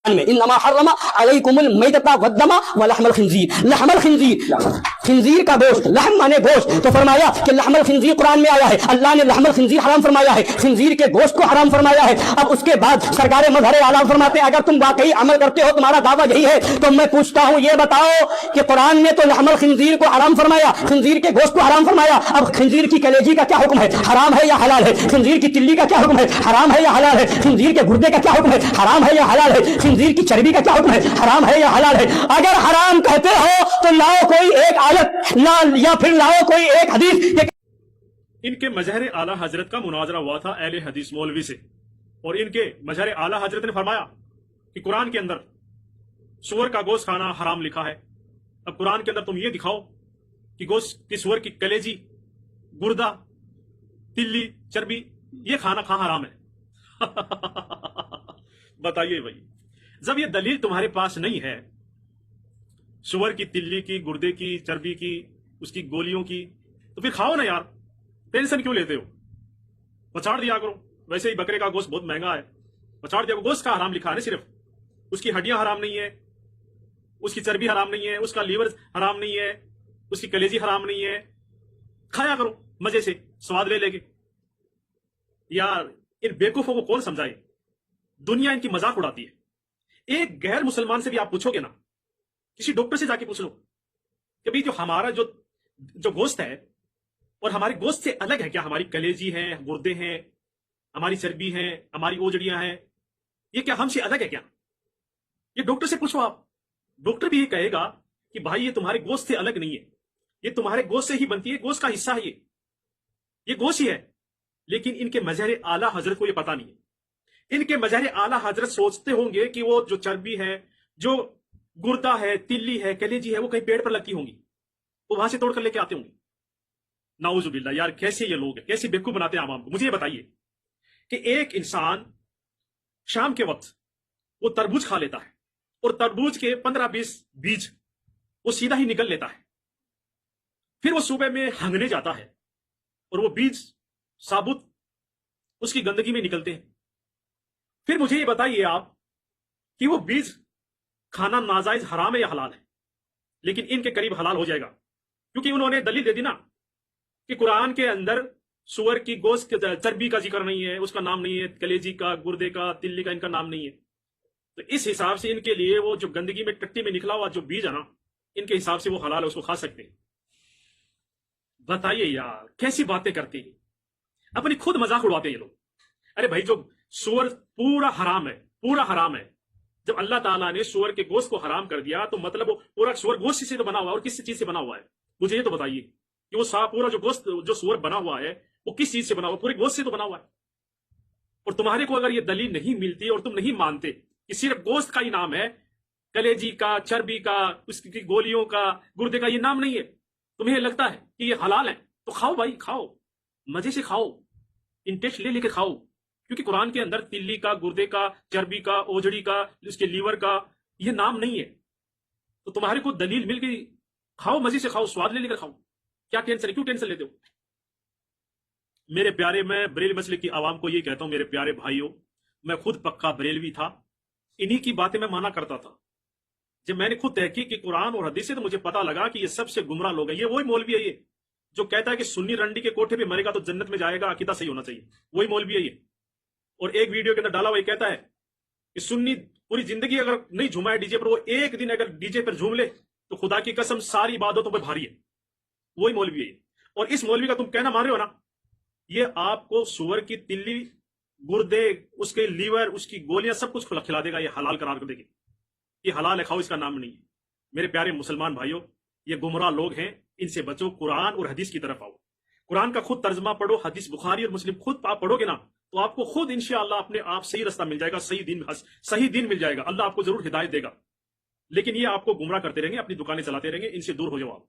میں انما حرم علیکم المیتۃ والدم ولحم الخنزیر، لحم الخنزیر، خنزیر کا گوشت، لحم مانے گوشت، تو فرمایا کہ لحم الخنزیر قرآن میں آیا ہے، اللہ نے لحم الخنزیر حرام فرمایا ہے، خنزیر کے گوشت کو حرام فرمایا ہے۔ اب اس کے بعد سرکار مظہر اعلیٰ فرماتے ہیں اگر تم واقعی عمل کرتے ہو، تمہارا دعویٰ یہی ہے، تو میں پوچھتا ہوں یہ بتاؤ کہ قرآن نے تو لحم الخنزیر کو حرام فرمایا، خنزیر کے گوشت کو حرام فرمایا، اب خنزیر کی کلیجی کا کیا حکم ہے؟ حرام ہے یا حلال ہے؟ خنزیر کی تلی کا کیا حکم ہے؟ حرام ہے یا حلال ہے؟ خنزیر کے گردے کا کیا حکم ہے؟ حرام ہے یا حلال ہے؟ خنزیر کی چربی کا کیا حکم ہے؟ حرام ہے یا حلال ہے؟ اگر حرام کہتے ہو تو لاؤ کوئی ایک آیت یا پھر لاؤ کوئی ایک حدیث۔ ان کے مظہر اعلیٰ حضرت کا مناظرہ ہوا تھا اہل حدیث مولوی سے، اور ان کے مظہر اعلیٰ حضرت نے فرمایا کہ قرآن کے اندر سور کا گوشت کھانا حرام لکھا ہے۔ اب قرآن کے اندر تم یہ دکھاؤ کہ گوشت کی سور کی کلیجی، گردہ، تلی، چربی، یہ کھانا کہاں حرام ہے؟ بتائیے بھائی، جب یہ دلیل تمہارے پاس نہیں ہے سور کی تلی کی، گردے کی، چربی کی، اس کی گولیوں کی، تو پھر کھاؤ نا یار، ٹینشن کیوں لیتے ہو؟ پچاڑ دیا کرو۔ ویسے ہی بکرے کا گوشت بہت مہنگا ہے، پچاڑ دیا کرو۔ گوشت کا حرام لکھا ہے نا، صرف اس کی ہڈیاں حرام نہیں ہے، اس کی چربی حرام نہیں ہے، اس کا لیور حرام نہیں ہے، اس کی کلیجی حرام نہیں ہے، کھایا کرو مزے سے، سواد لے لے کے۔ یار ان بیوقوفوں کو کون سمجھائے؟ دنیا ان کی مذاق اڑاتی ہے۔ ایک غیر مسلمان سے بھی آپ پوچھو گے نا، کسی ڈاکٹر سے جا کے پوچھ لو کہ بھئی جو ہمارا جو گوشت ہے اور ہمارے گوشت سے الگ ہے کیا؟ ہماری کلیجی ہیں، گردے ہیں، ہماری چربی ہیں، ہماری اوجڑیاں ہیں، یہ کیا ہم سے الگ ہے کیا؟ یہ ڈاکٹر سے پوچھو آپ، ڈاکٹر بھی یہ کہے گا کہ بھائی یہ تمہارے گوشت سے الگ نہیں ہے، یہ تمہارے گوشت سے ہی بنتی ہے، گوشت کا حصہ ہے، یہ گوشت ہی ہے۔ لیکن ان کے مظہر اعلیٰ حضرت کو یہ پتہ نہیں ہے۔ ان کے مظہر اعلیٰ حضرت سوچتے ہوں گے کہ وہ جو چربی ہے، جو گردہ ہے، تلی ہے، کلیجی ہے، وہ کہیں پیڑ پر لگتی ہوں گی، وہ وہاں سے توڑ کر لے کے آتے ہوں گے۔ نعوذ باللہ، یار کیسے یہ لوگ ہیں، کیسے بیوقوف بناتے ہیں عوام کو۔ مجھے یہ بتائیے کہ ایک انسان شام کے وقت وہ تربوز کھا لیتا ہے، اور تربوز کے 15-20 بیج وہ سیدھا ہی نکل لیتا ہے، پھر وہ صبح میں ہنگنے جاتا ہے اور وہ بیج ثابت اس کی گندگی میں نکلتے ہیں۔ پھر مجھے یہ بتائیے آپ کہ وہ بیج کھانا ناجائز حرام ہے یا حلال ہے؟ لیکن ان کے قریب حلال ہو جائے گا، کیونکہ انہوں نے دلیل دے دی نا کہ قرآن کے اندر سور کی گوشت چربی کا ذکر نہیں ہے، اس کا نام نہیں ہے، کلیجی کا، گردے کا، تلی کا ان کا نام نہیں ہے۔ تو اس حساب سے ان کے لیے وہ جو گندگی میں ٹٹی میں نکلا ہوا جو بیج ہے نا، ان کے حساب سے وہ حلال ہے، اس کو کھا سکتے ہیں۔ بتائیے یار کیسی باتیں کرتے ہیں، اپنی خود مذاق اڑاتے ہیں یہ لوگ۔ ارے بھائی جو سور پورا حرام ہے، پورا حرام ہے۔ جب اللہ تعالیٰ نے سور کے گوشت کو حرام کر دیا تو مطلب وہ پورا سور گوشت سے تو بنا ہوا ہے، اور کس چیز سے بنا ہوا ہے؟ مجھے یہ تو بتائیے کہ وہ پورا جو گوشت جو سور بنا ہوا ہے وہ کس چیز سے بنا ہوا ہے؟ پورے گوشت سے تو بنا ہوا ہے۔ اور تمہارے کو اگر یہ دلیل نہیں ملتی اور تم نہیں مانتے کہ صرف گوشت کا ہی نام ہے، کلیجی کا، چربی کا، اس کی گولیوں کا، گردے کا یہ نام نہیں ہے، تمہیں لگتا ہے کہ یہ حلال ہے، تو کھاؤ بھائی، کھاؤ مزے سے کھاؤ، انٹیسٹ لے کے کھاؤ، کیونکہ قرآن کے اندر تلی کا، گردے کا، چربی کا، اوجڑی کا، اس کے لیور کا یہ نام نہیں ہے۔ تو تمہارے کو دلیل مل گئی، کھاؤ مزے سے کھاؤ، سواد لے کر کھاؤ، کیا ٹینشن ہے؟ کیوں ٹینشن لیتے ہو؟ میرے پیارے، میں بریلوی مسلک کی عوام کو یہ کہتا ہوں، میرے پیارے بھائیوں، میں خود پکا بریلوی تھا، انہی کی باتیں میں مانا کرتا تھا۔ جب میں نے خود تحقیق کی قرآن اور حدیث سے تو مجھے پتا لگا کہ یہ سب سے گمراہ لوگ ہیں۔ یہ وہی مولوی ہے یہ جو کہتا ہے کہ سنی رنڈی کے کوٹھے پہ مرے گا تو جنت میں جائے گا، عقیدہ صحیح ہونا چاہیے، وہی مولوی ہے یہ۔ اور ایک ویڈیو کے اندر ڈالا ہوا یہ کہتا ہے کہ سنی پوری زندگی اگر نہیں جھومائے ڈی جے پر، وہ ایک دن اگر ڈی جے پر جھوم لے تو خدا کی قسم ساری عبادتوں پہ بھاری ہے، وہی مولوی ہے یہ۔ اور اس مولوی کا تم کہنا مان رہے ہو نا، یہ آپ کو سور کی تلی، گردے، اس کے لیور، اس کی گولیاں سب کچھ کھلا دے گا، یہ حلال قرار کر دے گی، یہ حلال ہے، کھاؤ، اس کا نام نہیں ہے۔ میرے پیارے مسلمان بھائیوں، یہ گمراہ لوگ ہیں، ان سے بچو، قرآن اور حدیث کی طرف آؤ۔ قرآن کا خود ترجمہ پڑھو، حدیث بخاری اور مسلم خود آپ پڑھو گے نا تو آپ کو خود انشاءاللہ اپنے آپ صحیح رستہ مل جائے گا، صحیح دین مل جائے گا، اللہ آپ کو ضرور ہدایت دے گا۔ لیکن یہ آپ کو گمراہ کرتے رہیں گے، اپنی دکانیں چلاتے رہیں گے، ان سے دور ہو جاؤ آپ۔